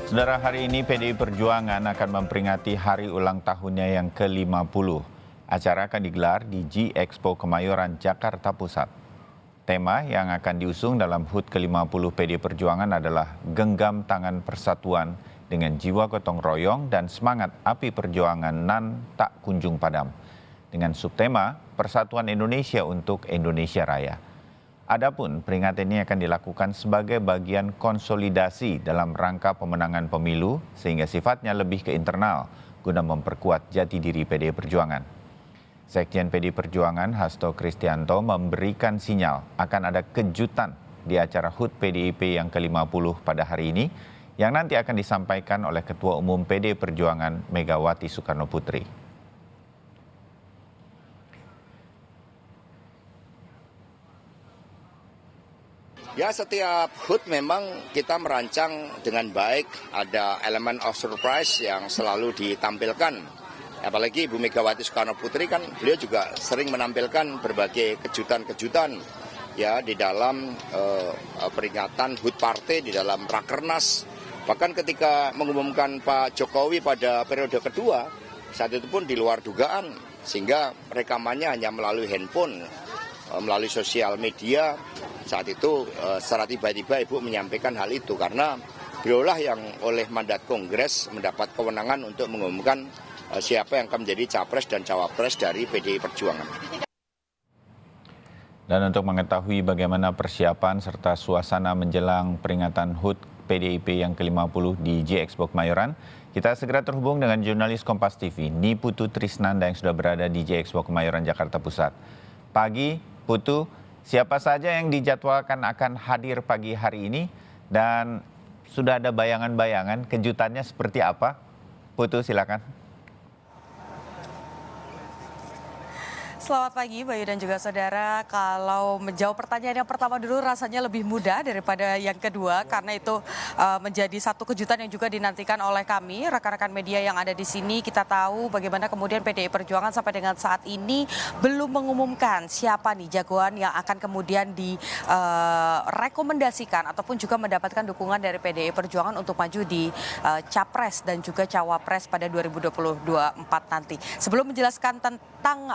Saudara, hari ini PDI Perjuangan akan memperingati hari ulang tahunnya yang ke-50. Acara akan digelar di G-Expo Kemayoran, Jakarta Pusat. Tema yang akan diusung dalam HUT ke-50 PDI Perjuangan adalah Genggam Tangan Persatuan dengan jiwa gotong royong dan semangat api perjuangan nan tak kunjung padam. Dengan subtema Persatuan Indonesia untuk Indonesia Raya. Adapun peringatan ini akan dilakukan sebagai bagian konsolidasi dalam rangka pemenangan pemilu sehingga sifatnya lebih ke internal guna memperkuat jati diri PDI Perjuangan. Sekjen PDI Perjuangan Hasto Kristianto memberikan sinyal akan ada kejutan di acara HUT PDIP yang ke-50 pada hari ini yang nanti akan disampaikan oleh Ketua Umum PDI Perjuangan Megawati Soekarnoputri. Ya, setiap HUT memang kita merancang dengan baik, ada elemen of surprise yang selalu ditampilkan. Apalagi Ibu Megawati Soekarnoputri kan beliau juga sering menampilkan berbagai kejutan-kejutan ya di dalam peringatan HUT partai, di dalam Rakernas. Bahkan ketika mengumumkan Pak Jokowi pada periode kedua, saat itu pun di luar dugaan, sehingga rekamannya hanya melalui handphone, melalui sosial media. Saat itu secara tiba-tiba Ibu menyampaikan hal itu karena beliaulah yang oleh mandat Kongres mendapat kewenangan untuk mengumumkan siapa yang akan menjadi capres dan cawapres dari PDI Perjuangan. Dan untuk mengetahui bagaimana persiapan serta suasana menjelang peringatan HUT PDIP yang ke-50 di G-Expo Kemayoran, kita segera terhubung dengan jurnalis Kompas TV, Niputu Trisnanda yang sudah berada di G-Expo Kemayoran, Jakarta Pusat. Pagi, Putu, siapa saja yang dijadwalkan akan hadir pagi hari ini dan sudah ada bayangan-bayangan kejutannya seperti apa? Putu, silakan. Selamat pagi Bayu dan juga saudara. Kalau menjawab pertanyaan yang pertama dulu rasanya lebih mudah daripada yang kedua karena itu menjadi satu kejutan yang juga dinantikan oleh kami rekan-rekan media yang ada di sini. Kita tahu bagaimana kemudian PDI Perjuangan sampai dengan saat ini belum mengumumkan siapa nih jagoan yang akan kemudian direkomendasikan ataupun juga mendapatkan dukungan dari PDI Perjuangan untuk maju di Capres dan juga Cawapres pada 2024 nanti. Sebelum menjelaskan tentang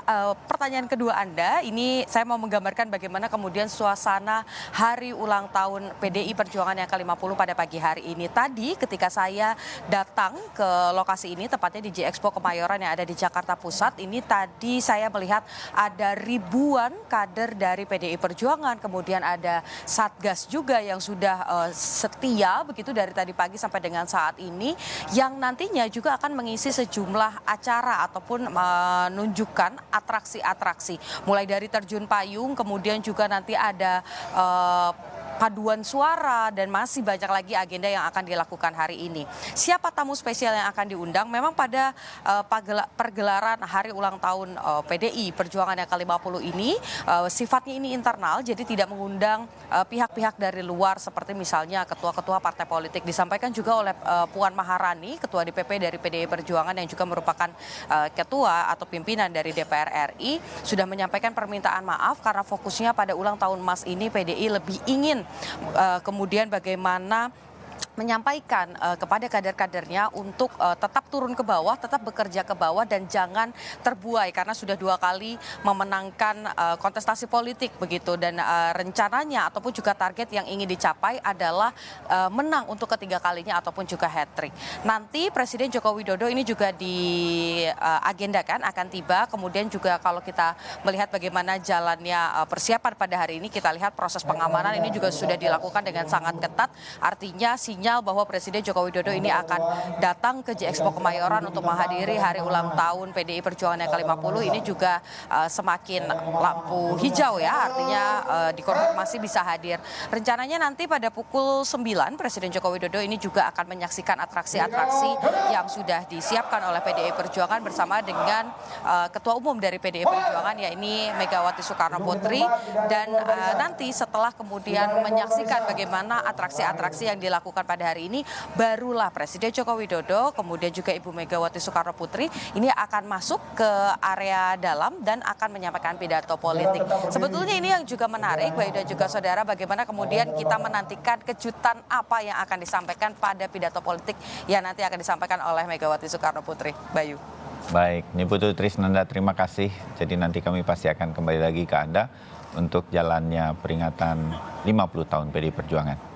pertanyaan kedua Anda, ini saya mau menggambarkan bagaimana kemudian suasana hari ulang tahun PDI Perjuangan yang ke-50 pada pagi hari ini. Tadi ketika saya datang ke lokasi ini, tepatnya di G-Expo Kemayoran yang ada di Jakarta Pusat, ini tadi saya melihat ada ribuan kader dari PDI Perjuangan, kemudian ada Satgas juga yang sudah setia begitu dari tadi pagi sampai dengan saat ini, yang nantinya juga akan mengisi sejumlah acara ataupun menunjukkan atraksi mulai dari terjun payung, kemudian juga nanti ada paduan suara dan masih banyak lagi agenda yang akan dilakukan hari ini. Siapa tamu spesial yang akan diundang? Memang pada pergelaran hari ulang tahun PDI Perjuangan yang ke-50 ini sifatnya ini internal, jadi tidak mengundang pihak-pihak dari luar seperti misalnya ketua-ketua partai politik. Disampaikan juga oleh Puan Maharani, ketua DPP dari PDI Perjuangan yang juga merupakan ketua atau pimpinan dari DPR RI, sudah menyampaikan permintaan maaf karena fokusnya pada ulang tahun emas ini PDI lebih ingin kemudian bagaimana menyampaikan kepada kader-kadernya untuk tetap turun ke bawah, tetap bekerja ke bawah dan jangan terbuai karena sudah 2 kali memenangkan kontestasi politik begitu dan rencananya ataupun juga target yang ingin dicapai adalah menang untuk ketiga kalinya ataupun juga hat-trick. Nanti Presiden Joko Widodo ini juga diagendakan akan tiba, kemudian juga kalau kita melihat bagaimana jalannya persiapan pada hari ini, kita lihat proses pengamanan ini juga sudah dilakukan dengan sangat ketat, artinya sinyal bahwa Presiden Joko Widodo ini akan datang ke G-Expo Kemayoran untuk menghadiri hari ulang tahun PDI Perjuangan yang ke-50 ini juga semakin lampu hijau ya, artinya dikonfirmasi bisa hadir. Rencananya nanti pada pukul 9 Presiden Joko Widodo ini juga akan menyaksikan atraksi-atraksi yang sudah disiapkan oleh PDI Perjuangan bersama dengan Ketua Umum dari PDI Perjuangan yakni Megawati Soekarnoputri, dan nanti setelah kemudian menyaksikan bagaimana atraksi-atraksi yang dilakukan pada hari ini barulah Presiden Joko Widodo, kemudian juga Ibu Megawati Soekarno Putri ini akan masuk ke area dalam dan akan menyampaikan pidato politik. Sebetulnya ini yang juga menarik, Bayu dan juga saudara, bagaimana kemudian kita menantikan kejutan apa yang akan disampaikan pada pidato politik yang nanti akan disampaikan oleh Megawati Soekarno Putri. Bayu. Baik, Niputu Trisnanda, terima kasih. Jadi nanti kami pasti akan kembali lagi ke Anda untuk jalannya peringatan 50 tahun PDI Perjuangan.